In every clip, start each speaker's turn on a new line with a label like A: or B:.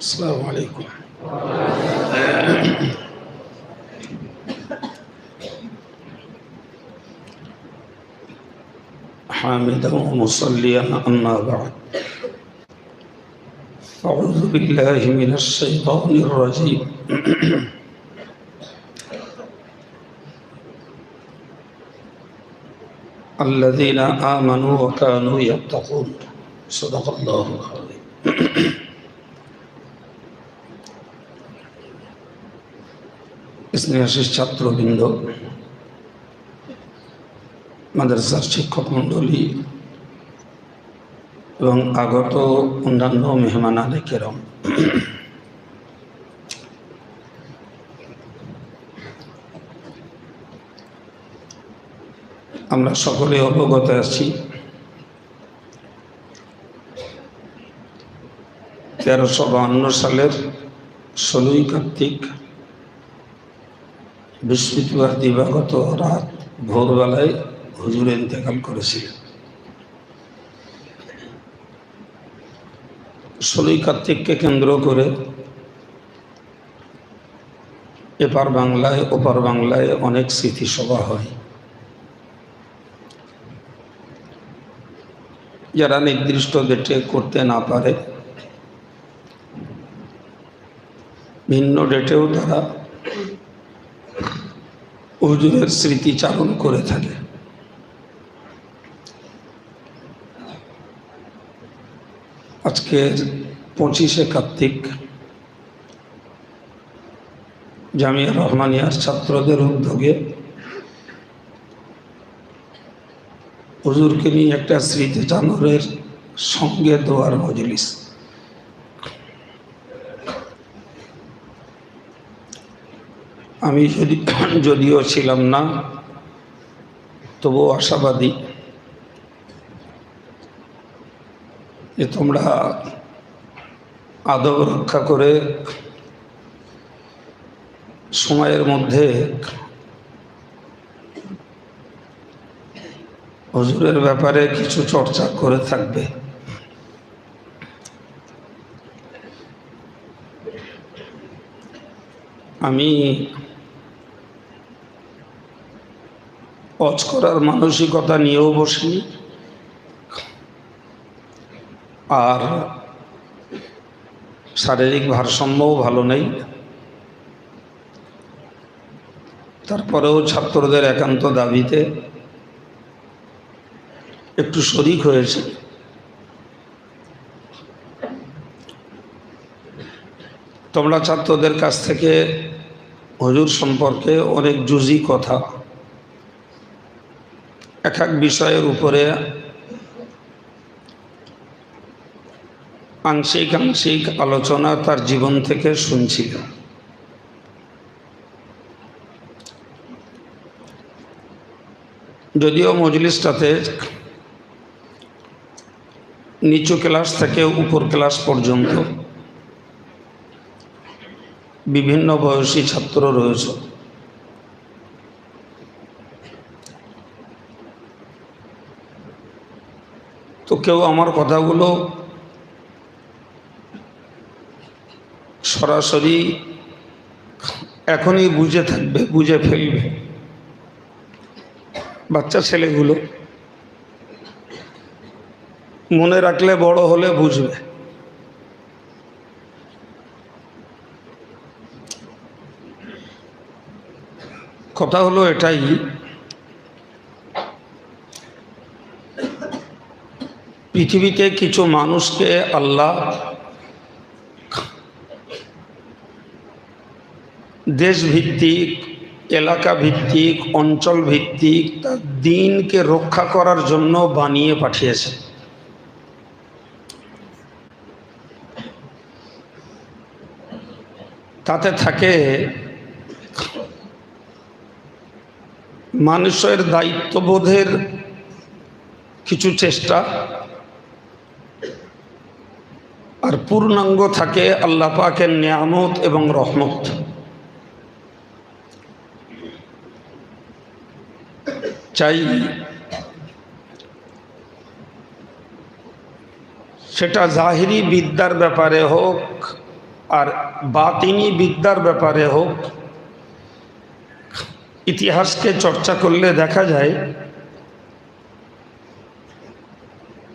A: السلام عليكم. حامدا ومصليا أما بعد، أعوذ بالله من الشيطان الرجيم. الذين آمنوا وكانوا يتقون. صدق الله العظيم. স্নেহাশিস ছাত্রবৃন্দ, মাদ্রাসার শিক্ষক মণ্ডলী এবং আগত অন্যান্য মেহমানানে কেরাম, আমরা সকলে অবগত আছি 1352 সালের 16ই কার্তিক বৃহস্পতিবার দিবাগত রাত ভোরবেলায় হুজুর ইন্তেকাল করেছিলেন। 16ই কার্তিককে কেন্দ্র করে এপার বাংলায় ওপার বাংলায় অনেক স্মৃতিসভা হয়। যারা নির্দিষ্ট ডেটে করতে না পারে, ভিন্ন ডেটেও তারা হুজুরের স্মৃতিচারণ করে থাকে। আজকের 25শে কার্তিক জামিয়া রহমানিয়ার ছাত্রদের উদ্যোগে হুজুরকে নিয়ে একটা স্মৃতিচারণের সঙ্গে দোয়ার মজলিস। আমি যদিও ছিলাম না, তবুও আশাবাদী যে তোমরা আদব রক্ষা করে সময়ের মধ্যে হুজুরের ব্যাপারে কিছু চর্চা করে থাকবে। আমি ওয়াজ করার মানসিকতা নিয়েও বসিনি, আর শারীরিক ভারসাম্যও ভালো নেই। তারপরেও ছাত্রদের একান্ত দাবিতে একটু শরিক হয়েছে। তোমরা ছাত্রদের কাছ থেকে হুজুর সম্পর্কে অনেক জুজি কথা, এক এক বিষয়ের উপরে আংশিক আংশিক আলোচনা তার জীবন থেকে শুনছিল। যদিও মজলিসটাতে নিচু ক্লাস থেকে উপর ক্লাস পর্যন্ত বিভিন্ন বয়সী ছাত্র রয়েছে, তো কেউ আমার কথাগুলো সরাসরি এখনই বুঝে থাকবে, বুঝে ফেলবে। বাচ্চা ছেলেগুলো মনে রাখলে বড় হলে বুঝবে। কথা হলো এটাই, পৃথিবীতে কিছু মানুষকে আল্লাহ দেশভিত্তিক, এলাকা ভিত্তিক, অঞ্চল ভিত্তিক তার দ্বীনকে রক্ষা করার জন্য বানিয়ে পাঠিয়েছে। তাতে থাকে মানুষের দায়িত্ববোধের কিছু চেষ্টা, আর পূর্ণাঙ্গ থাকে আল্লাহ পাকের নিয়ামত এবং রহমত। চাই সেটা জাহিরি বিদ্যার ব্যাপারে হোক আর বাতিনি বিদ্যার ব্যাপারে হোক, ইতিহাসকে চর্চা করলে দেখা যায়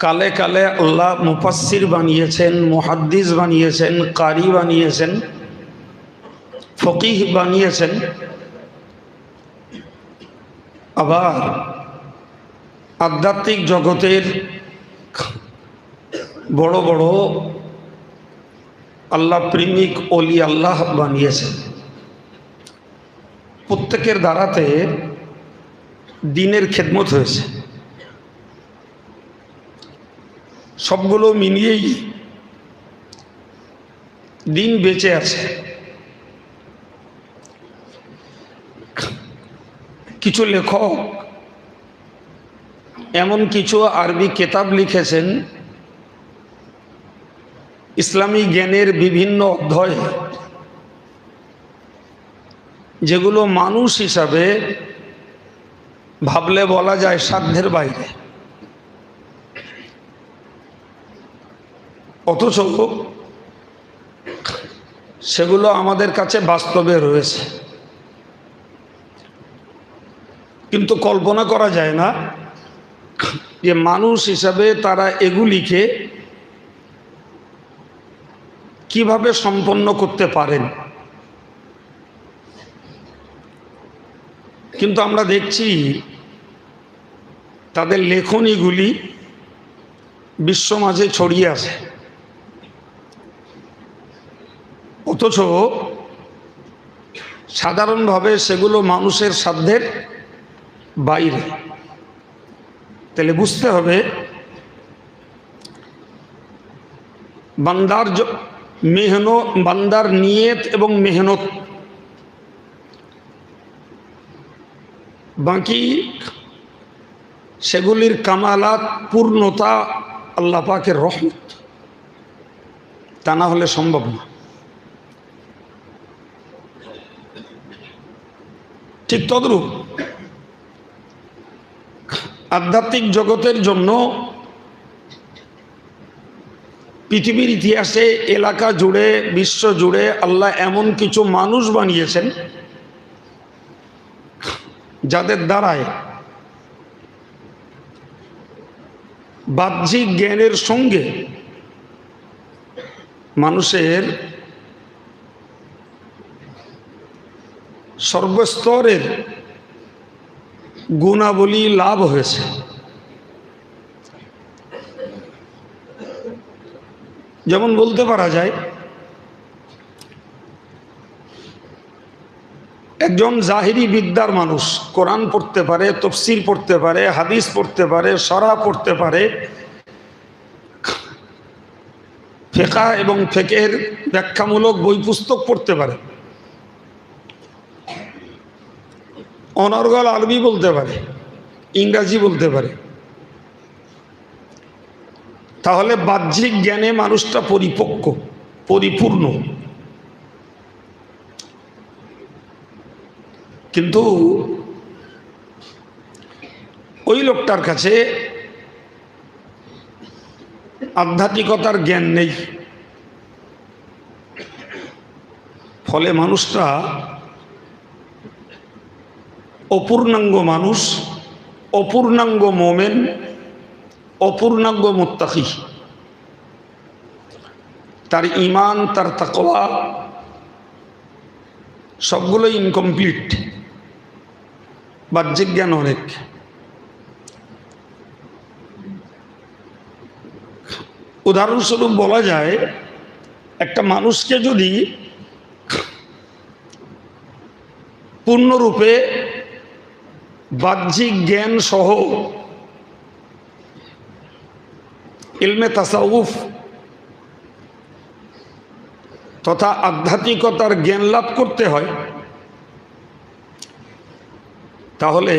A: কালে কালে আল্লাহ মুফাসসির বানিয়েছেন, মুহাদ্দিস বানিয়েছেন, কারি বানিয়েছেন, ফকিহ বানিয়েছেন। আবার আধ্যাত্মিক জগতের বড় বড় আল্লাহ প্রেমিক ওলি আল্লাহ বানিয়েছেন। প্রত্যেকের দ্বারাতে দিনের খেদমত হয়েছে। সবগুলো মিলিয়েই দিন বেঁচে আছে। কিছু লেখক এমন কিছু আরবি কিতাব লিখেছেন ইসলামী জ্ঞানের বিভিন্ন অধ্যায়, যেগুলো মানুষ হিসাবে ভাবলে বলা যায় সাধ্যের বাইরে, অথচ সেগুলো আমাদের কাছে বাস্তবে রয়েছে। কিন্তু কল্পনা করা যায় না যে মানুষ হিসাবে তারা এগুলিকে কিভাবে সম্পন্ন করতে পারেন। কিন্তু আমরা দেখছি তাদের লেখনীগুলি বিশ্ব মাঝে ছড়িয়ে আছে, অথচ সাধারণভাবে সেগুলো মানুষের সাধ্যের বাইরে। তাহলে বুঝতে হবে বান্দার নিয়ত এবং মেহনত, বাকি সেগুলির কামালাত, পূর্ণতা আল্লাহ পাকের রহমত, তা না হলে সম্ভব না। ঠিক তদ্রূপ আধ্যাত্মিক জগতের জন্য পৃথিবীর ইতিহাসে এলাকা জুড়ে, বিশ্ব জুড়ে আল্লাহ এমন কিছু মানুষ বানিয়েছেন যাদের দ্বারায় বাহ্যিক জ্ঞানের সঙ্গে মানুষের সর্বস্তরের গুণাবলী লাভ হয়েছে। যেমন বলতে পারা যায় একজন জাহিরি বিদ্যার মানুষ কোরআন পড়তে পারে, তাফসীর পড়তে পারে, হাদিস পড়তে পারে, শরহ পড়তে পারে, ফিকহ এবং ফিকহের ব্যাখ্যামূলক বই পুস্তক পড়তে পারে, অনর্গল আরবি বলতে পারে, ইংরাজি বলতে পারে। তাহলে বাহ্যিক জ্ঞানে মানুষটা পরিপক্ক, পরিপূর্ণ। কিন্তু ওই লোকটার কাছে আধ্যাত্মিকতার জ্ঞান নেই। ফলে মানুষটা অপূর্ণাঙ্গ মানুষ, অপূর্ণাঙ্গ মোমেন, অপূর্ণাঙ্গ মুত্তাকি। তার ঈমান, তার তাকওয়া সবগুলো ইনকমপ্লিট। বাহ্যিক জ্ঞান অনেক। উদাহরণস্বরূপ বলা যায় একটা মানুষকে যদি পূর্ণরূপে বাহ্যিক জ্ঞান সহ ইলমে তাসাউফ তথা আধ্যাত্মিকতার জ্ঞান লাভ করতে হয়, তাহলে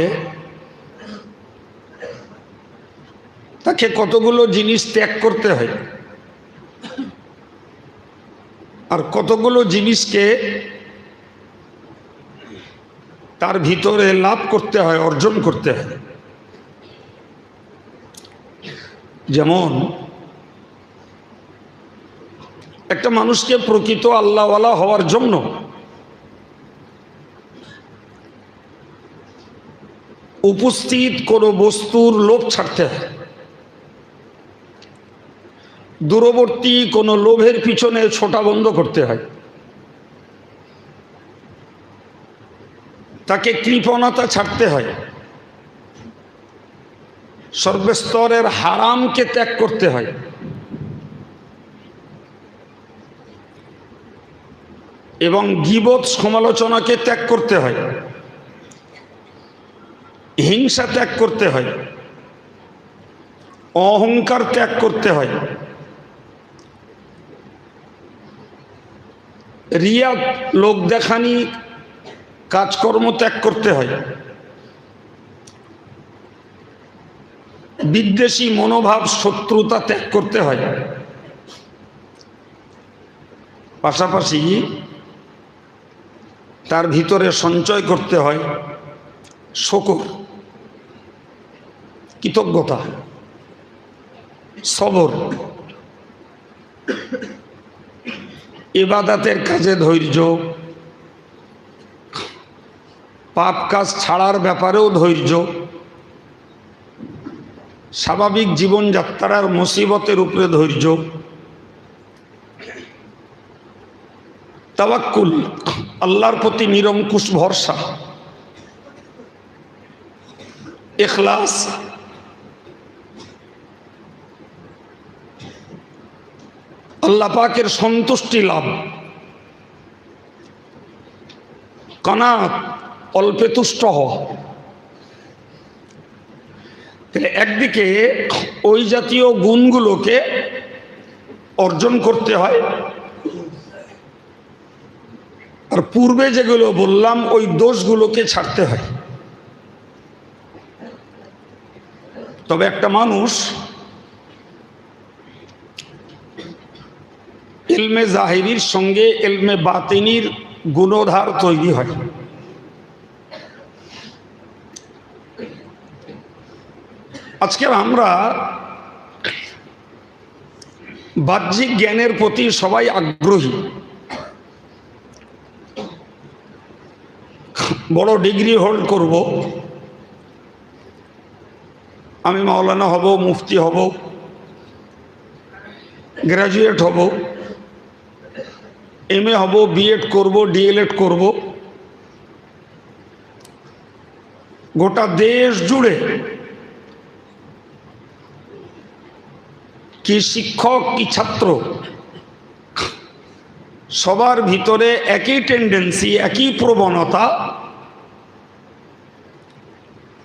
A: তাকে কতগুলো জিনিস ত্যাগ করতে হয় আর কতগুলো জিনিসকে তার ভিতরে লাভ করতে হয়, অর্জন করতে হয়। যেমন একটা মানুষকে প্রকৃত আল্লাহওয়ালা হওয়ার জন্য উপস্থিত কোনো বস্তুর লোভ ছাড়তে হয়, দূরবর্তী কোনো লোভের পিছনে ছোটা বন্ধ করতে হয়, তাকে কৃপণতা ছাড়তে হয়, সর্বস্তরের হারামকে ত্যাগ করতে হয়, এবং গীবত সমালোচনাকে ত্যাগ করতে হয়, হিংসা ত্যাগ করতে হয়, অহংকার ত্যাগ করতে হয়, রিয়া লোক দেখানি কাজকর্ম ত্যাগ করতে হয়, বিদ্বেষী মনোভাব শত্রুতা ত্যাগ করতে হয়। পাশাপাশি তার ভিতরে সঞ্চয় করতে হয় শুকর, কৃতজ্ঞতা, সবর, ইবাদতের কাজে ধৈর্য, পাপ কাজ ছাড়ার ব্যাপারেও ধৈর্য, স্বাভাবিক জীবনযাত্রার মুসিবতের উপরে ধৈর্য, তাওয়াক্কুল, আল্লাহর প্রতি নিরঙ্কুশ ভরসা, ইখলাস, আল্লাহ পাকের সন্তুষ্টি লাভ, কানাত, অল্পে তুষ্ট হওয়া। একদিকে ওই জাতীয় গুণগুলোকে অর্জন করতে হয়, আর পূর্বে যেগুলো বললাম ওই দোষগুলোকে ছাড়তে হয়। তবে একটা মানুষ ইলমে জাহিরির সঙ্গে ইলমে বাতিনির গুণধার তৈরি হয়। আজকে আমরা বাহ্যিক জ্ঞানের প্রতি সবাই আগ্রহী, বড় ডিগ্রি হোল্ড করব, আমি মাওলানা হব, মুফতি হব, গ্র্যাজুয়েট হব, এমএ হব, বিএড করব, ডিএলএড করব। গোটা দেশ জুড়ে কি শিক্ষক কি ছাত্র সবার ভিতরে একই টেন্ডেন্সি, একই প্রবণতা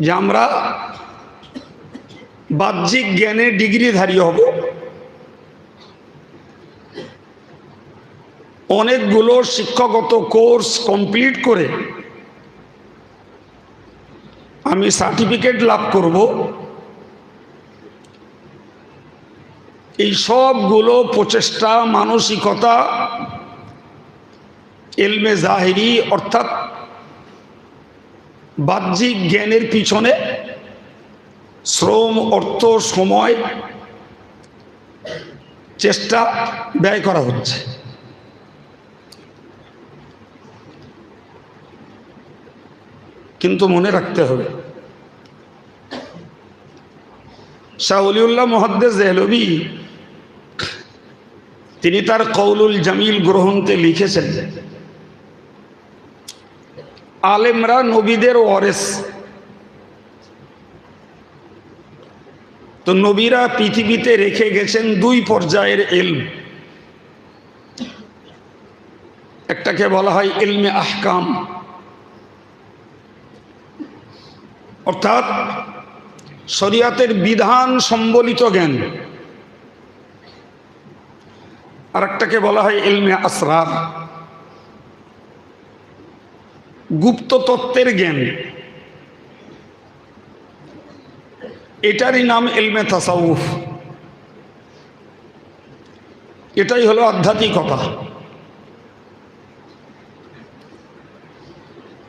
A: যে আমরা বাহ্যিক জ্ঞানে ডিগ্রিধারী হব, অনেকগুলো শিক্ষাগত কোর্স কমপ্লিট করে আমি সার্টিফিকেট লাভ করব। এই সবগুলো প্রচেষ্টা, মানসিকতা ইলমে জাহিরি অর্থাৎ বাহ্যিক জ্ঞানের পিছনে শ্রম, অর্থ, সময়, চেষ্টা ব্যয় করা হচ্ছে। কিন্তু মনে রাখতে হবে, শাহ ওলিউল্লাহ মুহাদ্দিস দেহলভী তিনি তার কৌলুল জামিল গ্রন্থে লিখেছেন, আলেমরা নবীদের ওয়ারিস। তো নবীরা পৃথিবীতে রেখে গেছেন দুই পর্যায়ের ইলম, একটাকে বলা হয় ইলমে আহকাম, অর্থাৎ শরিয়াতের বিধান সম্বলিত জ্ঞান, আর একটাকে বলা হয় ইলমে আসরার, গুপ্ত তত্ত্বের জ্ঞান। এটারই নাম ইলমে তাসাউফ। এটাই হলো আধ্যাত্মিকতা।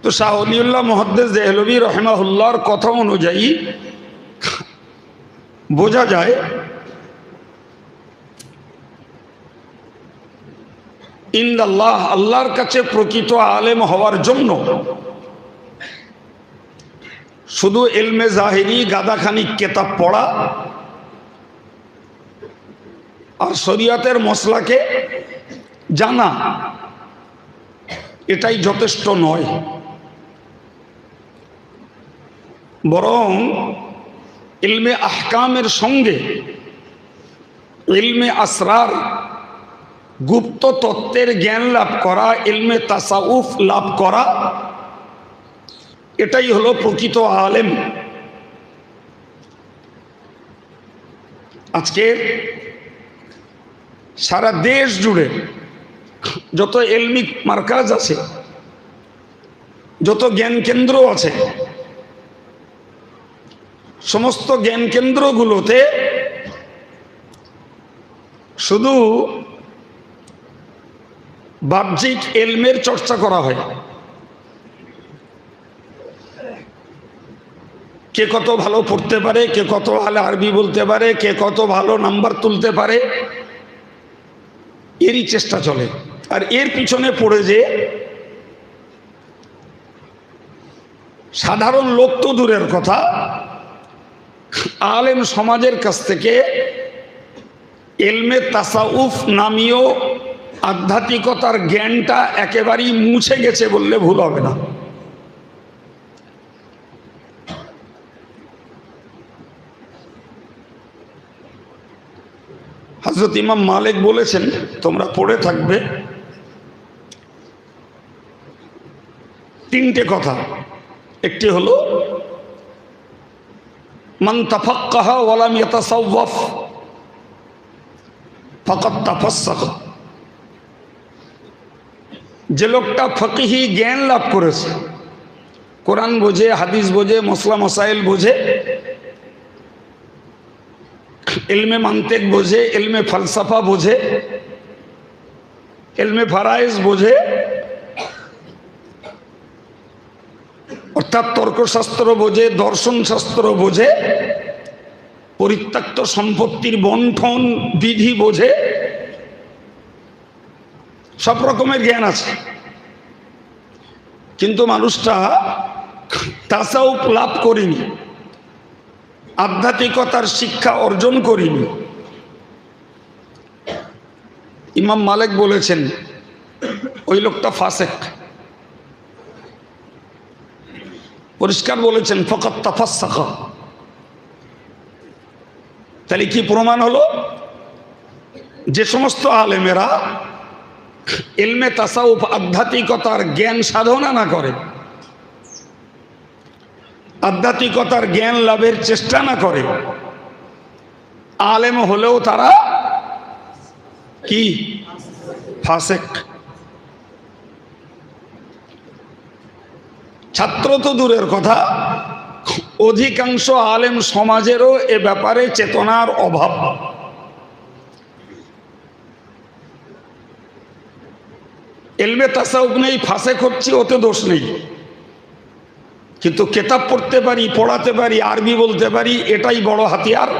A: তো শাহ ওলিউল্লাহ মুহাদ্দিস দেহলভী রহিমাহুল্লাহর কথা অনুযায়ী বোঝা যায় ইনদাল্লাহ, আল্লাহর কাছে প্রকৃত আলেম হওয়ার জন্য শুধু ইলমে জাহিরি গাদাখানিক কেতাব পড়া আর শরীয়তের মসলাকে জানা এটাই যথেষ্ট নয়, বরং ইলমে আহকামের সঙ্গে ইলমে আসরার গুপ্ত তত্ত্বের জ্ঞান লাভ করা, ইলমে তাসাউফ লাভ করা, এটাই হলো প্রকৃত আলেম। আজকে সারা দেশ জুড়ে যত ইলমিক মার্কাজ আছে, যত জ্ঞান কেন্দ্র আছে, সমস্ত জ্ঞান কেন্দ্রগুলোতে শুধু বাহ্যিক ইলমের চর্চা করা হয়। কে কত ভালো পড়তে পারে, কে কত ভালো আরবি বলতে পারে, কে কত ভালো নাম্বার তুলতে পারে, এরই চেষ্টা চলে। আর এর পিছনে পড়ে যে সাধারণ লোক তো দূরের কথা, আলেম সমাজের কাছ থেকে ইলমে তাসাউফ নামীয় আধ্যাত্মিকতার জ্ঞানটা একেবারেই মুছে গেছে বললে ভুল হবে না। হযরত ইমাম মালিক বলেছেন, তোমরা পড়ে থাকবে, তিনটে কথা। একটি হলো মান তাফাক্কাহা ওয়া লাম ইয়াতাসাওয়াফ ফাকাদ তাফাসসাকা। যে লোকটা ফকিহি জ্ঞান লাভ করেছে, কোরআন বোঝে, হাদিস বোঝে, মসলা মসাইল বোঝে, ইলমে মান্তিক বোঝে, ইলমে ফালসাফা বোঝে, ইলমে ফারাইজ বোঝে, অর্থাৎ তর্কশাস্ত্র বোঝে, দর্শন শাস্ত্র বোঝে, পরিত্যক্ত সম্পত্তির বন্টন বিধি বোঝে, সব রকমের জ্ঞান আছে, কিন্তু মানুষটা তাসাউফ লাভ করেনি, আধ্যাত্মিকতার শিক্ষা অর্জন করিনি। ইমাম মালিক বলেছেন ওই লোকটা ফাসেক, পরিষ্কার বলেছেন ফাকাদ তাফাসসাকা। তাহলে কি প্রমাণ হলো? যে সমস্ত আলেমেরা ইলমে তাসাউফ আধ্যাত্মিকতার জ্ঞান সাধনা না করে, আধ্যাত্মিকতার জ্ঞান লাভের চেষ্টা না করে, আলেম হলেও তারা কি? ফাসেক। ছাত্র তো দূরের কথা, অধিকাংশ আলেম সমাজেরও এ ব্যাপারে চেতনার অভাব। ইলমে তাসাউফ নেই, ফাসেক হচ্ছে, ওতে দোষ নেই, কিন্তু কেতাব পড়তে পারি, পড়াতে পারি, আরবি বলতে পারি, এটাই বড় হাতিয়ার,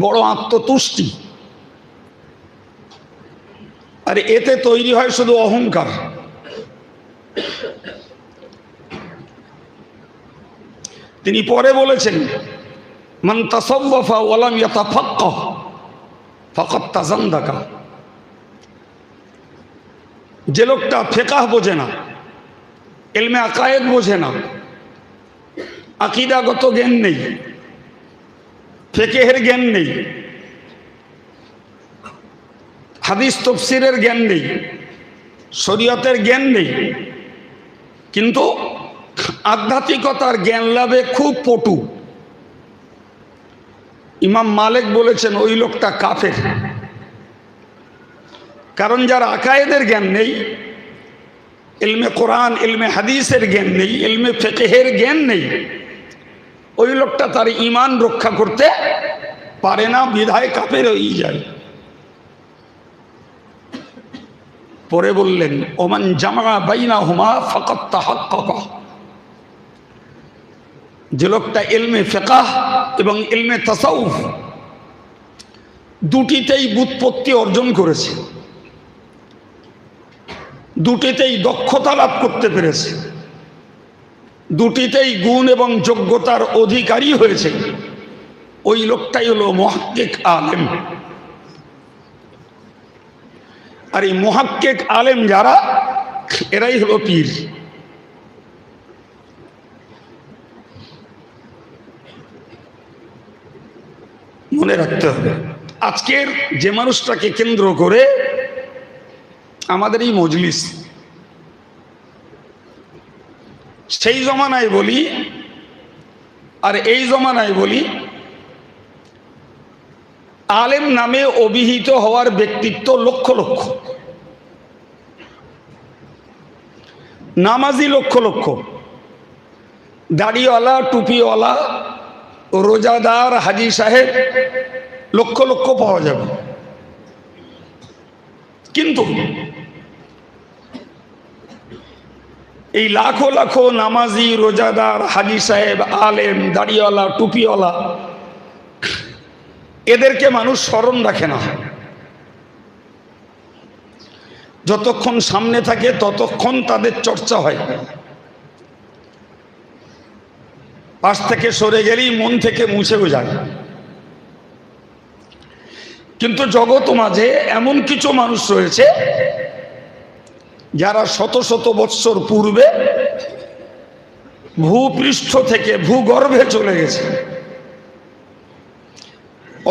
A: বড় আত্মতুষ্টি। আর এতে তৈরি হয় শুধু অহংকার। তিনি পরে বলেছেন মান তাসাওয়াফা ওয়া লাম ইয়াতাফাক্কাহ ফাকাদ তাজান্দাকা। যে লোকটা ফিকহ বোঝে না, ইলমে আকায়েদ বোঝে না, আকীদাগত জ্ঞান নেই, ফিকহের জ্ঞান নেই, হাদিস তাফসীরের জ্ঞান নেই, শরীয়তের জ্ঞান নেই, কিন্তু আধ্যাত্মিকতার জ্ঞান লাভে খুব পটু, ইমাম মালিক বলেছেন ওই লোকটা কাফের। কারণ যার আকায়েদের জ্ঞান নেই, ইলমে কোরআন ইলমে হাদিসের জ্ঞান নেই, ইলমে ফিকহের জ্ঞান নেই, ওই লোকটা তার ঈমান রক্ষা করতে পারে না, বিধায় কাফের হয়ে যায়। পরে বললেন ওমান জামা বাইনাহুমা ফাকাদ তাহাক্কাকা। যে লোকটা ইলমে ফিকহ এবং ইলমে তাসাউফ দুটিতেই ব্যুৎপত্তি অর্জন করেছে, দুটিতেই দক্ষতা লাভ করতে পেরেছে, দুটিতেই গুণ এবং যোগ্যতার অধিকারী হয়েছে, ওই লোকটাই হলো মুহাক্কিক আলেম। আর এই মুহাক্কিক আলেম যারা, এরাই হলো পীর। মনে রাখতে হবে, আজকের যে মানুষটাকে কেন্দ্র করে আমাদের এই মজলিস, সেই জমানায় বলি আর এই জমানায় বলি, আলেম নামে অভিহিত হওয়ার ব্যক্তিত্ব লক্ষ লক্ষ, নামাজি লক্ষ লক্ষ, দাড়িওয়ালা টুপিওয়ালা রোজাদার হাজি সাহেব লক্ষ লক্ষ পাওয়া যাবে। কিন্তু এই লাখো লাখো নামাজি রোজাদার হাজি সাহেব আলেম দাড়িওয়ালা টুপিওয়ালা, এদেরকে মানুষ স্মরণ রাখে না। যতক্ষণ সামনে থাকে ততক্ষণ তাদের চর্চা হয়, পাশ থেকে সরে গেলেই মন থেকে মুছেও যায়। কিন্তু জগৎ মাঝে এমন কিছু মানুষ রয়েছে যারা শত শত বৎসর পূর্বে ভূপৃষ্ঠ থেকে ভূগর্ভে চলে গেছে,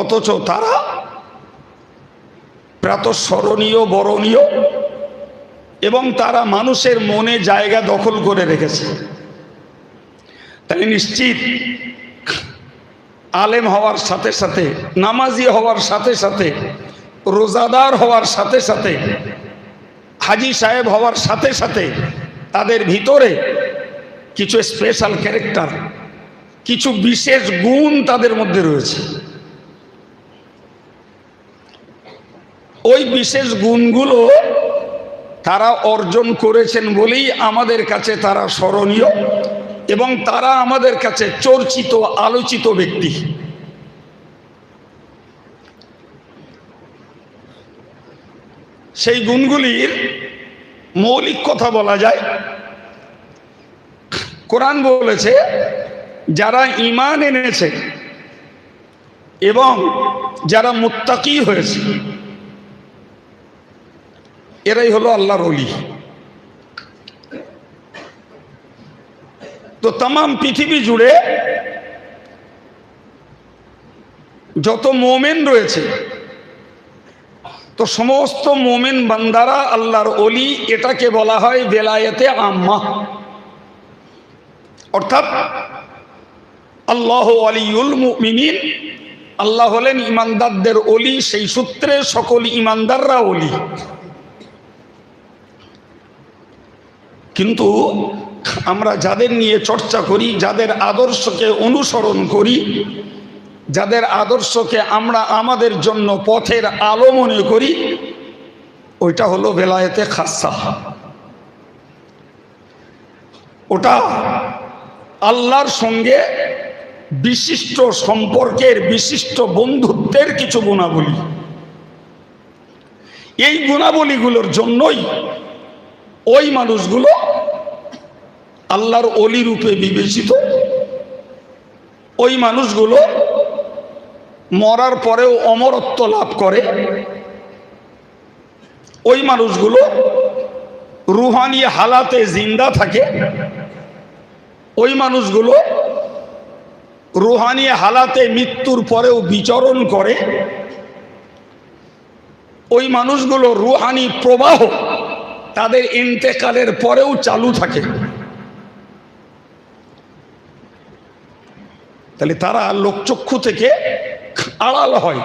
A: অথচ তারা প্রাতঃস্মরণীয় বরণীয় এবং তারা মানুষের মনে জায়গা দখল করে রেখেছে। তাই নিশ্চিত আলেম হওয়ার সাথে সাথে, নামাজি হওয়ার সাথে সাথে, রোজাদার হওয়ার সাথে সাথে, হাজি সাহেব হওয়ার সাথে সাথে তাদের ভিতরে কিছু স্পেশাল ক্যারেক্টার, কিছু বিশেষ গুণ তাদের মধ্যে রয়েছে। ওই বিশেষ গুণগুলো তারা অর্জন করেছেন বলেই আমাদের কাছে তারা স্মরণীয় এবং তারা আমাদের কাছে চর্চিত আলোচিত ব্যক্তি। সেই গুণগুলির মৌলিক কথা বলা যায়, কোরআন বলেছে যারা ঈমান এনেছে এবং যারা মুত্তাকি হয়েছে এরাই হলো আল্লাহর ওলি। তো তাম পৃথিবী জুড়ে যত মোমেন রয়েছে, তো সমস্ত মোমেন বান্দারা আল্লাহর ওলি, এটাকে বলা হয় বেলায়েতে আম্মা। অর্থাৎ আল্লাহ ওয়ালিউল মুমিনিন, আল্লাহ হলেন ইমানদারদের ওলি, সেই সূত্রে সকল ইমানদাররা ওলি। কিন্তু আমরা যাদের নিয়ে চর্চা করি, যাদের আদর্শকে অনুসরণ করি, যাদের আদর্শকে আমরা আমাদের জন্য পথের আলো মনে করি, ওইটা হলো বেলায়েতে খাসা। ওটা আল্লাহর সঙ্গে বিশিষ্ট সম্পর্কের, বিশিষ্ট বন্ধুত্বের কিছু গুণাবলী। এই গুণাবলীগুলোর জন্যই ওই মানুষগুলো আল্লাহর ওলি রূপে বিবেচিত। ওই মানুষগুলো মরার পরেও অমরত্ব লাভ করে। ওই মানুষগুলো রুহানি হালাতে জিন্দা থাকে। ওই মানুষগুলো রুহানি হালাতে মৃত্যুর পরেও বিচরণ করে। ওই মানুষগুলো রুহানি প্রবাহ তাদের ইন্তেকালের পরেও চালু থাকে। তাহলে তারা লোকচক্ষু থেকে আড়াল হয়,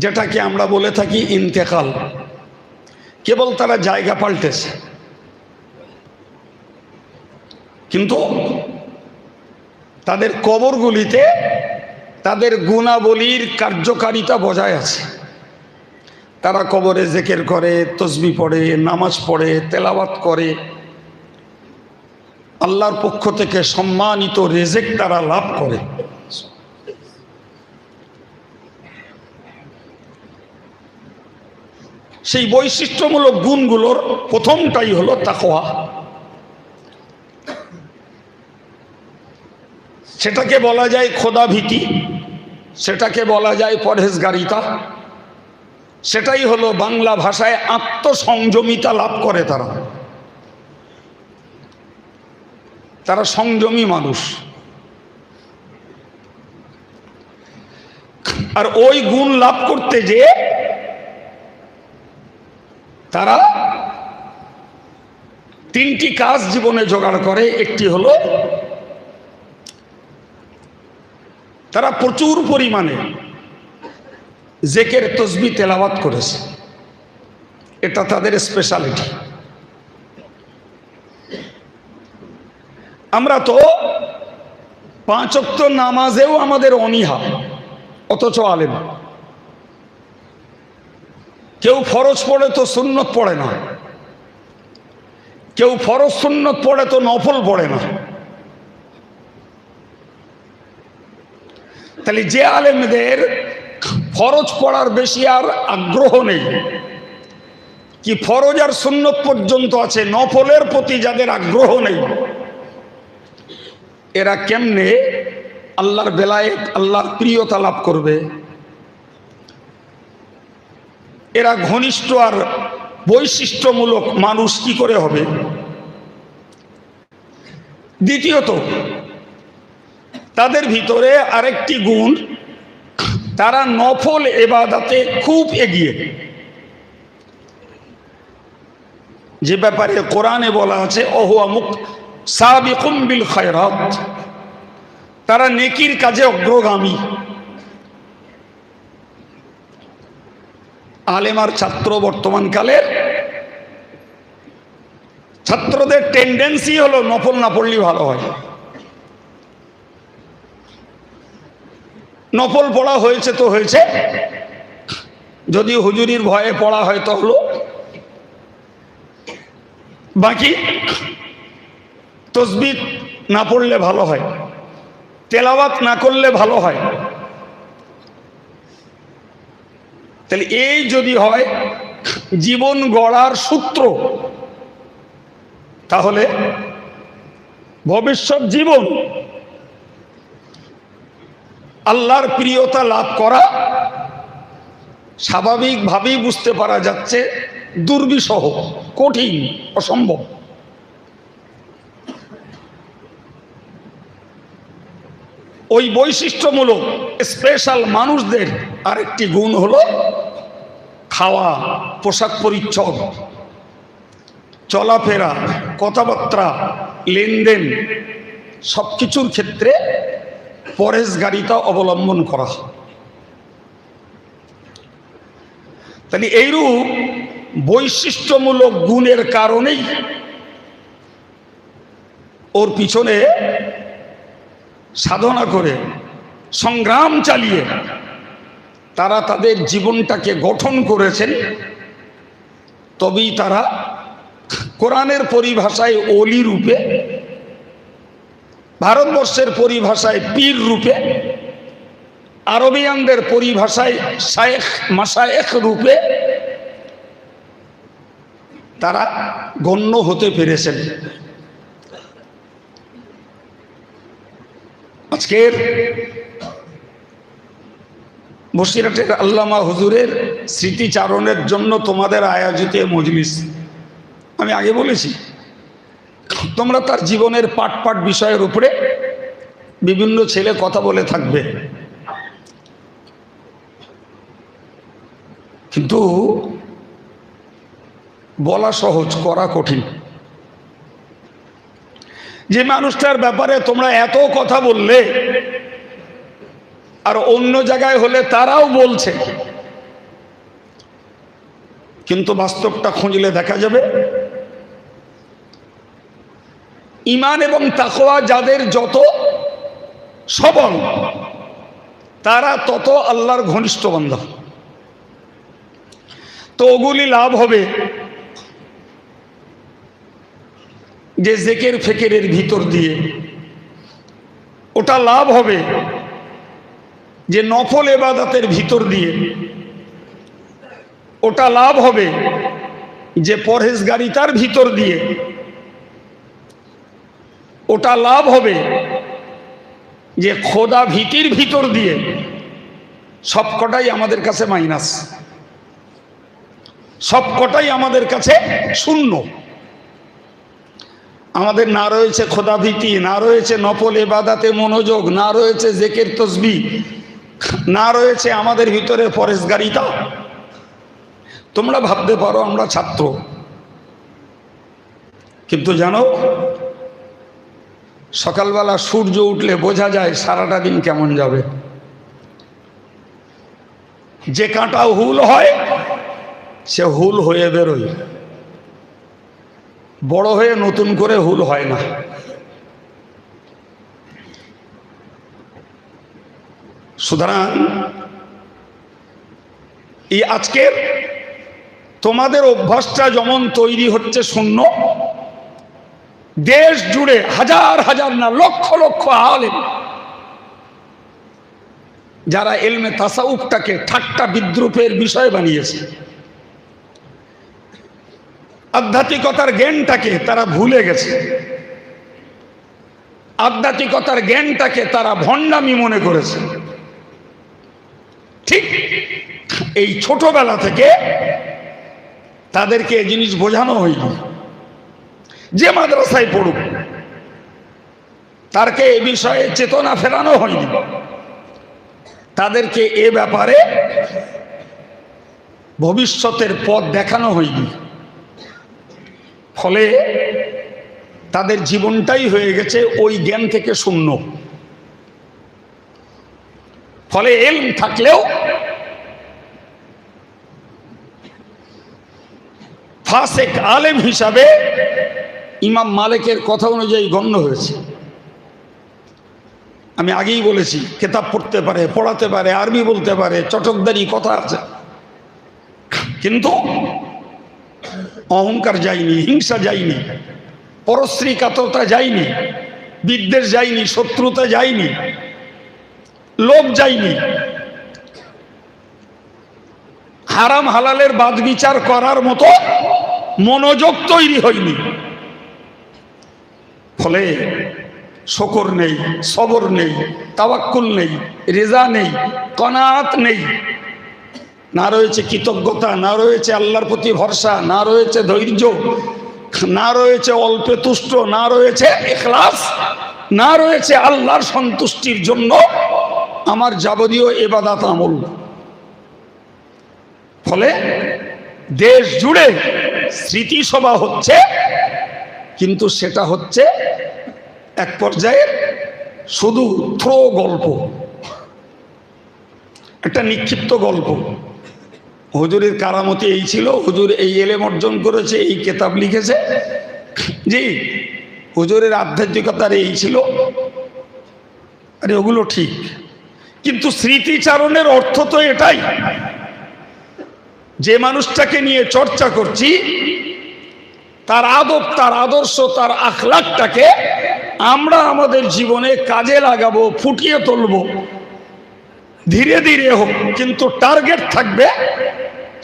A: যেটাকে আমরা বলে থাকি ইন্তেকাল। কেবল তারা জায়গা পাল্টেছে, কিন্তু তাদের কবরগুলিতে তাদের গুণাবলীর কার্যকারিতা বজায় আছে। তারা কবরে জিকির করে, তসবিহ পড়ে, নামাজ পড়ে, তেলাওয়াত করে, আল্লাহর পক্ষ থেকে সম্মানিত রিজিক তারা লাভ করে। সেই বৈশিষ্ট্যমূলক গুণগুলোর প্রথমটাই হলো তাকওয়া। সেটাকে বলা যায় খোদাভীতি, সেটাকে বলা যায় পরহেজগারিতা, সেটাই হলো বাংলা ভাষায় আত্মসংযমিতা লাভ করে। তারা সংযমী মানুষ। আর ওই গুণ লাভ করতে যে তারা তিনটি কাজ জীবনে জোগাড় করে। একটি হলো তারা প্রচুর পরিমাণে জিকির তাসবিহ তেলাওয়াত করেছে, এটা তাদের স্পেশালিটি। আমরা তো 5 ওয়াক্ত নামাজেও আমাদের অনীহা, অথচ আলেম। কেউ ফরজ পড়ে তো সুন্নত পড়ে না, কেউ ফরজ সুন্নত পড়ে তো নফল পড়ে না। তাহলে যে আলেমদের ফরজ পড়ার বেশি আর আগ্রহ নেই, কি ফরজ আর সুন্নত পর্যন্ত আছে, নফলের প্রতি যাদের আগ্রহ নেই, এরা কেমনে আল্লাহর বেলায়েত, আল্লাহর প্রিয়তা লাভ করবে? এরা ঘনিষ্ঠ আর বৈশিষ্ট্যমূলক মানুষ কি করে হবে? দ্বিতীয়ত, তাদের ভিতরে আরেকটি গুণ, তারা নফল ইবাদতে খুব এগিয়ে। যে ব্যাপারে কোরআনে বলা আছে ওহুয়া সাবিকুম বিল খায়রাত, তারা নেকির কাজে অগ্রগামী। আলেম আর ছাত্র বর্তমানকালের ছাত্রদের টেন্ডেন্সি হলো নফল না পড়লেই ভালো হয়। নফল পড়া হয়েছে তো হয়েছে, যদি হুজুরির ভয়ে পড়া হয় তো হলো, বাকি তাসবিহ না পড়লে ভালো হয়, তেলাওয়াত না করলে ভালো হয়। তাহলে এই যদি হয় জীবন গড়ার সূত্র, তাহলে ভবিষ্যৎ জীবন আল্লাহর প্রিয়তা লাভ করা স্বাভাবিকভাবেই বুঝতে পারা যাচ্ছে দুর্বিষহ, কঠিন, অসম্ভব। ওই বৈশিষ্ট্যমূলক স্পেশাল মানুষদের আরেকটি গুণ হলো খাওয়া, পোশাক পরিচ্ছদ, চলাফেরা, কথাবার্তা, লেনদেন, সব কিছুর ক্ষেত্রে পরহেজগারিতা অবলম্বন করা। তাহলে এইরূপ বৈশিষ্ট্যমূলক গুণের কারণেই ওর পিছনে সাধনা করে, সংগ্রাম চালিয়ে তারা তাদের জীবনটাকে গঠন করেছেন। তবেই তারা কোরআনের পরিভাষায় ওলি রূপে, ভারতবর্ষের পরিভাষায় পীর রূপে, আরবিয়ানদের পরিভাষায় শায়েখ মাশায়েখ রূপে তারা গণ্য হতে পেরেছেন। আজকের বসিরহাটের আল্লামা হুজুরের স্মৃতিচারণের জন্য তোমাদের আয়োজিত মজলিস, আমি আগে বলেছি তোমরা তার জীবনের পাট পাট বিষয়ের উপরে বিভিন্ন ছেলে কথা বলে থাকবে, কিন্তু বলা সহজ, করা কঠিন। যে মানুষটার ব্যাপারে তোমরা এত কথা বললে আর অন্য জায়গায় হলে তারাও বলছে, কিন্তু বাস্তবটা খুঁজলে দেখা যাবে ঈমান এবং তাকওয়া যাদের যত সবল, তারা তত আল্লাহর ঘনিষ্ঠ বান্দা। তো ওগুলি লাভ হবে যে জেকের ফেকেরের ভিতর দিয়ে, ওটা লাভ হবে যে নফল ইবাদতের ভিতর দিয়ে, ওটা লাভ হবে যে পরহেজগারিতার ভিতর দিয়ে, ওটা লাভ হবে যে খোদা ভীতির ভিতর দিয়ে। সবকটাই আমাদের কাছে মাইনাস, সবকটাই আমাদের কাছে শূন্য। আমাদের না রয়েছে খোদা ভীতি, না রয়েছে নফল ইবাদাতে মনোযোগ, না রয়েছে জিকির তাসবিহ, না রয়েছে আমাদের ভিতরে পরহেজগারিতা। তোমরা ভাবতে পারো আমরা ছাত্র, কিন্তু জানো সকালবেলা সূর্য উঠলে বোঝা যায় সারাটা দিন কেমন যাবে। যে কাঁটা হুল হয় সে হুল হয়ে বেরোয়, বড় হয়ে নতুন করে হুল হয় না। সুতরাং এই আজকের তোমাদের অভ্যাসটা যেমন তৈরি হচ্ছে শূন্য, দেশ জুড়ে হাজার হাজার না লক্ষ লক্ষ আলেম যারা ইলমে তাসাউফটাকে ঠাট্টা বিদ্রুপের বিষয় বানিয়েছে, আধ্যাত্মিকতার জ্ঞানটাকে তারা ভুলে গেছে, আধ্যাত্মিকতার জ্ঞানটাকে তারা ভণ্ডামি মনে করেছে। ঠিক এই ছোটবেলা থেকে তাদেরকে এই জিনিস বোঝানো হয়নি। যে মাদ্রাসায় পড়ুক তারকে এ বিষয়ে চেতনা ফেরানো হয়নি, তাদেরকে এ ব্যাপারে ভবিষ্যতের পথ দেখানো হয়নি। ফলে তাদের জীবনটাই হয়ে গেছে ওই জ্ঞান থেকে শূন্য। ফলে ইলম থাকলেও ফাসেক আলেম হিসাবে ইমাম মালিকের কথা অনুযায়ী গণ্য হয়েছে। আমি আগেই বলেছি, কিতাব পড়তে পারে, পড়াতে পারে, আরবি বলতে পারে, চটকদারি কথা আছে, কিন্তু অহংকার যায়নি, হিংসা যায়নি, পরশ্রীকাতরতা যায়নি, বিদ্বেষ যায়নি, শত্রুতা যায়নি, লোভ যায়নি, হারাম হালালের বাদ বিচার করার মতো মনোযোগ তৈরি হয়নি। ফলে শকর নেই, সবর নেই, তাওয়াক্কুল নেই, রেজা নেই, কনাআত নেই, না রয়েছে কৃতজ্ঞতা, না রয়েছে আল্লাহর প্রতি ভরসা, না রয়েছে ধৈর্য, না রয়েছে অল্পে তুষ্ট, না রয়েছে ইখলাস, না রয়েছে আল্লাহর সন্তুষ্টির জন্য আমার যাবতীয় ইবাদত আমল। ফলে দেশ জুড়ে স্মৃতিসভা হচ্ছে, কিন্তু সেটা হচ্ছে এক পর্যায়ের শুধু থ্রো গল্প, একটা নিক্ষিপ্ত গল্প। হুজুরের কারামতি এই ছিল, হুজুর এই এলেম অর্জন করেছে, এই কিতাব লিখেছে, জি হুজুরের আধ্যাত্মিকতার এই ছিল। আরে ওগুলো ঠিক, কিন্তু স্মৃতিচারণের অর্থ তো এটাই, যে মানুষটাকে নিয়ে চর্চা করছি তার আদব, তার আদর্শ, তার আখলাকটাকে আমরা আমাদের জীবনে কাজে লাগাবো, ফুটিয়ে তুলবো, ধীরে ধীরে হোক, কিন্তু টার্গেট থাকবে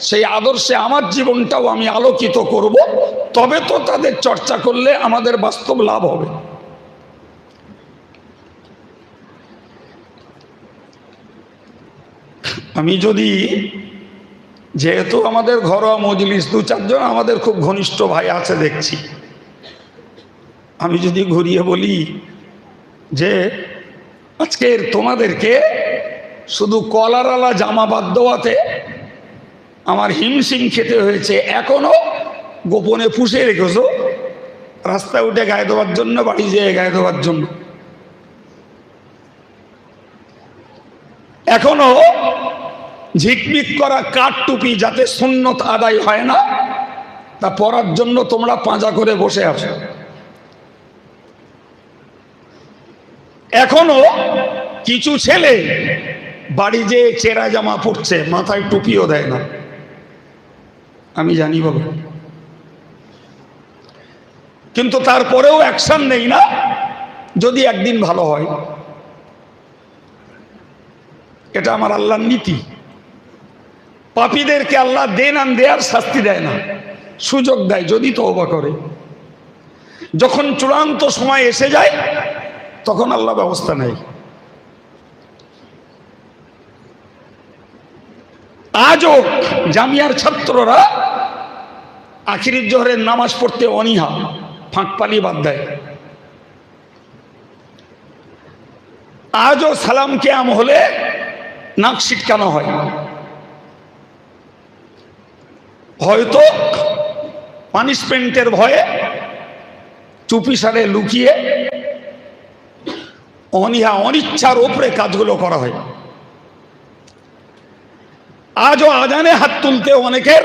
A: সেই আদর্শে আমার জীবনটাও আমি আলোকিত করব। তবে তো তাদের চর্চা করলে আমাদের বাস্তব লাভ হবে। আমি যদি, যেহেতু আমাদের ঘরোয়া মজলিস, দু চারজন আমাদের খুব ঘনিষ্ঠ ভাই আছে দেখছি, আমি যদি ঘুরিয়ে বলি যে আজকের তোমাদেরকে শুধু কলারওয়ালা জামা বাদ দেওয়াতে আমার হিমশিম খেতে হয়েছে, এখনো গোপনে পুষে রেখেছো রাস্তায় উঠে গায়ে দেওয়ার জন্য, বাড়ি যেয়ে গায়ে দেওয়ার জন্য, এখনো ঝিকমিক করা কাঠ টুপি যাতে সুন্নত আদায় হয় না তা পরার জন্য তোমরা পাঁজা করে বসে আছো। এখনো কিছু ছেলে বাড়ি যেয়ে চেরা জামা পরছে, মাথায় টুপিও দেয় না। আমি জানি বাবা, কিন্তু তারপরেও অ্যাকশন নেই না, যদি একদিন ভালো হয়। এটা আমার আল্লাহর নীতি। পাপীদেরকে আল্লাহ দেন আন দেয়ার শাস্তি দেয় না, সুযোগ দেয় যদি তওবা করে। যখন চূড়ান্ত সময় এসে যায় তখন আল্লাহ ব্যবস্থা নেয়। আজও জামিয়ার ছাত্ররা আখিরের জোহরের নামাজ পড়তে অনীহা, ফাঁক পালি বাদ দেয়। আজও সালাম কিয়াম হলে নাক সিটকানো হয়, হয়তো পানিশমেন্টের ভয়ে চুপি সারে লুকিয়ে অনীহা অনিচ্ছার ওপরে কাজগুলো করা হয়। আজও আজানে হাত তুলতে অনেকের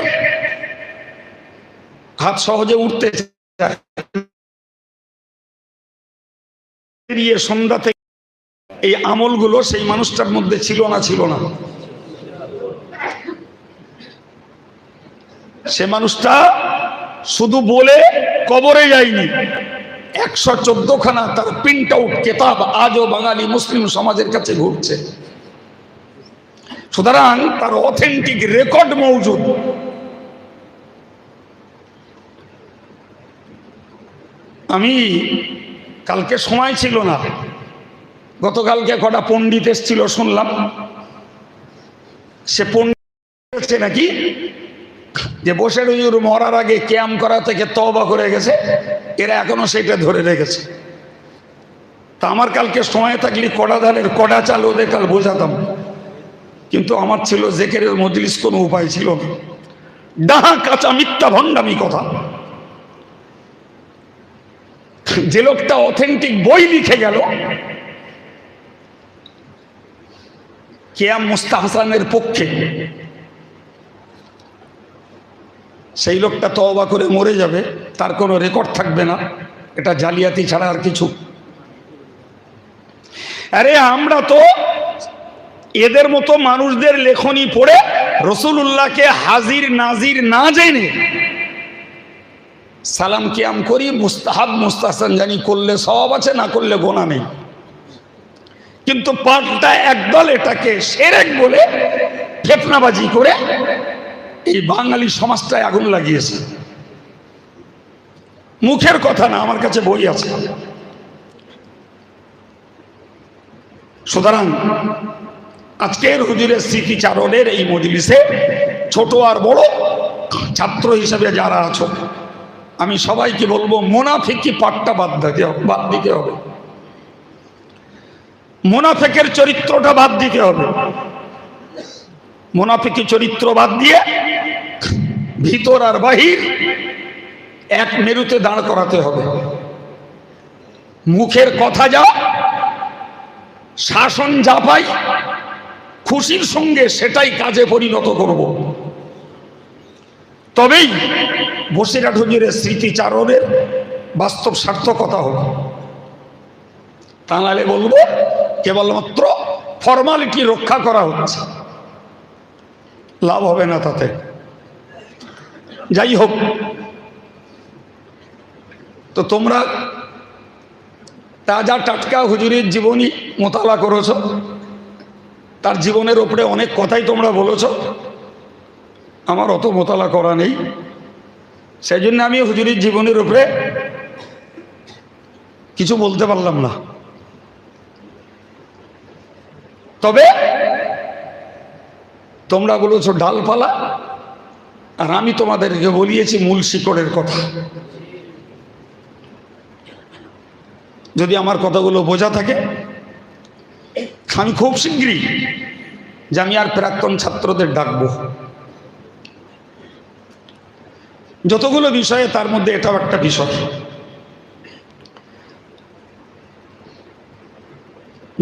A: হাত সহজে উঠতে চায়। সন্ধ্যা থেকে এই আমলগুলো সেই মানুষটার মধ্যে ছিল না সে মানুষটা শুধু বলে কবরে যায়নি, 114খানা তার প্রিন্ট আউট কেতাব আজও বাঙালি মুসলিম সমাজের কাছে ঘুরছে। সুতরাং তার অথেন্টিক রেকর্ড মৌজুদ। আমি কালকে সময় ছিল না, গতকালকে কটা পণ্ডিত এসেছিল শুনলাম। সে পণ্ডিত নাকি যে বসে হুজুর মরার আগে কিয়াম করা থেকে তওবা করে গেছে, এরা এখনো সেটা ধরে রেখেছে। তা আমার কালকে সময় থাকলে কড়া ধানের কড়া চাল ওদের কাল বোঝাতাম, কিন্তু আমার ছিল জেকেরের মজলিস, কোনো উপায় ছিল না। ডাহা কাঁচা মিথ্যা ভণ্ডামি কথা। যে লোকটা অথেন্টিক বই লিখে গেল কিয়াম মুস্তাহসানের পক্ষে, সেই লোকটা তওবা করে মরে যাবে, তার কোনো রেকর্ড থাকবে না। এটা জালিয়াতি ছাড়া আর কিছু। আরে আমরা তো এদের মতো মানুষদের লেখনী পড়ে রাসূলুল্লাহকে হাজির নাজির না জেনে সালাম কিয়াম করি, মুস্তাহাব মুস্তাহসান জানি, করলে সওয়াব আছে, না করলে গোনা নেই। কিন্তু পাল্টা একদল এটাকে শিরক বলে ফিতনাবাজি করে এই বাঙালি সমাজটায় আগুন লাগিয়েছে। মুখের কথা না, আমার কাছে বই আছে। সুতরাং আজকের হুজুরের স্মৃতিচারণের এই মজলিসে ছোট আর বড় ছাত্র হিসেবে যারা আছো, আমি সবাইকে বলবো মুনাফিকি পাঠটা বাদ দিতে হবে। মুনাফিকের চরিত্রটা বাদ দিতে হবে। মুনাফিকি চরিত্র বাদ দিয়ে ভিতর আর বাহির এক মেরুতে দাঁড় করাতে হবে। মুখের কথা যা, শাসন যা পাই খুশির সঙ্গে সেটাই কাজে পরিণত করব। তবেই বসিরহাট হুজুরের স্মৃতিচারণের বাস্তব সার্থকতা হবে। তা নাহলে বলবো কেবলমাত্র ফর্মালিটি রক্ষা করা হচ্ছে, লাভ হবে না তাতে। যাই হোক, তো তোমরা তাজা টাটকা হুজুরের জীবনী মোতালা করেছ, তার জীবনের ওপরে অনেক কথাই তোমরা বলেছ। আমার অত মোতালা করা নেই, সেই জন্য আমি হুজুরের জীবনের উপরে কিছু বলতে পারলাম না। তবে তোমরা বলেছ ডালপালা, আর আমি তোমাদেরকে বলিয়েছি মূল শিকড়ের কথা। যদি আমার কথাগুলো বোঝা থাকে, আমি খুব শীঘ্রই জামিয়ার প্রাক্তন ছাত্রদের ডাকবো। যতগুলো বিষয়ে তার মধ্যে এটাও একটা বিষয়।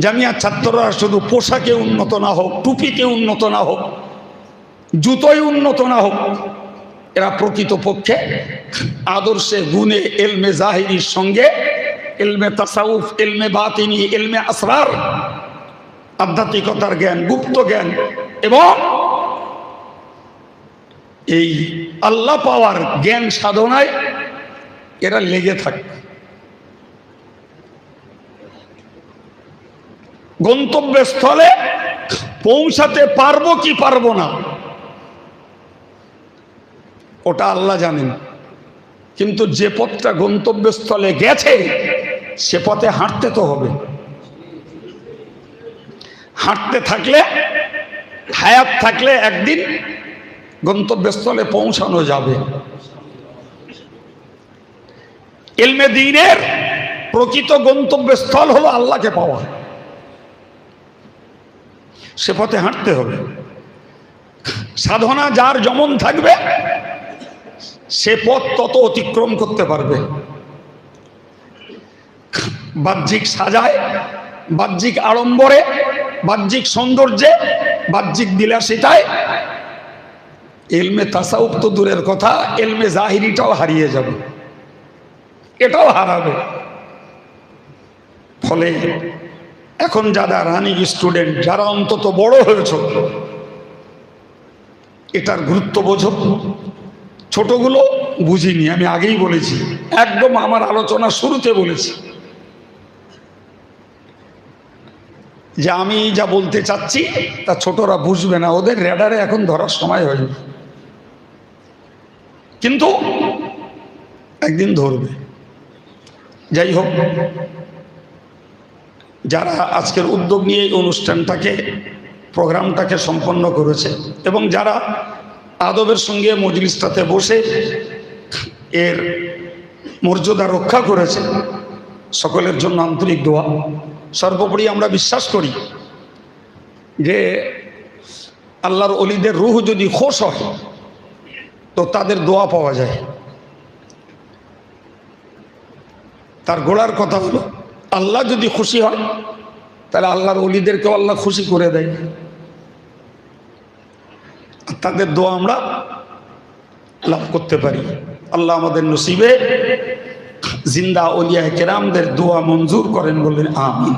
A: জামিয়ার ছাত্ররা শুধু পোশাকে উন্নত না হোক, টুপিতে উন্নত না হোক, জুতোয় উন্নত না হোক, এরা প্রকৃতপক্ষে আদর্শে, গুণে, এলমে জাহিরির সঙ্গে এলমে তাসাউফ, এলমে বাতিনি, এলমে আসরার, আধ্যাত্মিকতার জ্ঞান, গুপ্ত জ্ঞান এবং এই আল্লাহ পাওয়ার জ্ঞান সাধনায় এরা লেগে থাকে। গন্তব্যস্থলে পৌঁছাতে পারবো কি পারবো না ওটা আল্লাহ জানেন। কিন্তু যে পথটা গন্তব্যস্থলে গেছে সে পথে হাঁটতে তো হবে। হাঁটতে থাকলে, হায়াত থাকলে একদিন গন্তব্যস্থলে পৌঁছানো যাবে। ইলমে দ্বীনের প্রকৃত গন্তব্যস্থল হলো আল্লাহকে পাওয়া। সে পথে হাঁটতে হবে। সাধনা যার যেমন থাকবে সে পথ তত অতিক্রম করতে পারবে। বাহ্যিক সাজায়, বাহ্যিক আড়ম্বরে, বাহ্যিক সৌন্দর্যে, বাহ্যিক বিলাসিতায় ইলমে তাসাউফ তো দূরের কথা, ইলমে জাহিরিটাও হারিয়ে যাবে, এটাও হারাবে। ফলে এখন যারা রানিং স্টুডেন্ট, যারা অন্তত বড় হয়েছ, এটার গুরুত্ব বোঝো। ছোটগুলো বুঝিনি, আমি আগেই বলেছি, একদম আমার আলোচনা শুরুতে বলেছি যে আমি যা বলতে চাচ্ছি তা ছোটরা বুঝবে না, ওদের রেডারে এখন ধরার সময় হয়নি, কিন্তু একদিন ধরবে। যাই হোক, যারা আজকের উদ্যোগ নিয়ে এই অনুষ্ঠানটাকে, প্রোগ্রামটাকে সম্পন্ন করেছে এবং যারা আদবের সঙ্গে মজলিসটাতে বসে এর মর্যাদা রক্ষা করেছে, সকলের জন্য আন্তরিক দোয়া। সর্বোপরি আমরা বিশ্বাস করি যে আল্লাহর ওলিদের রূহ যদি খুশ হয় তো তাদের দোয়া পাওয়া যায়। তার গোড়ার কথা হলো, আল্লাহ যদি খুশি হয় তাহলে আল্লাহর ওলিদেরকেও আল্লাহ খুশি করে দেয়, আর তাদের দোয়া আমরা লাভ করতে পারি। আল্লাহ আমাদের নসিবে জিন্দা ওলিয়া কেরামদের দোয়া মঞ্জুর করেন বললেন আমিন।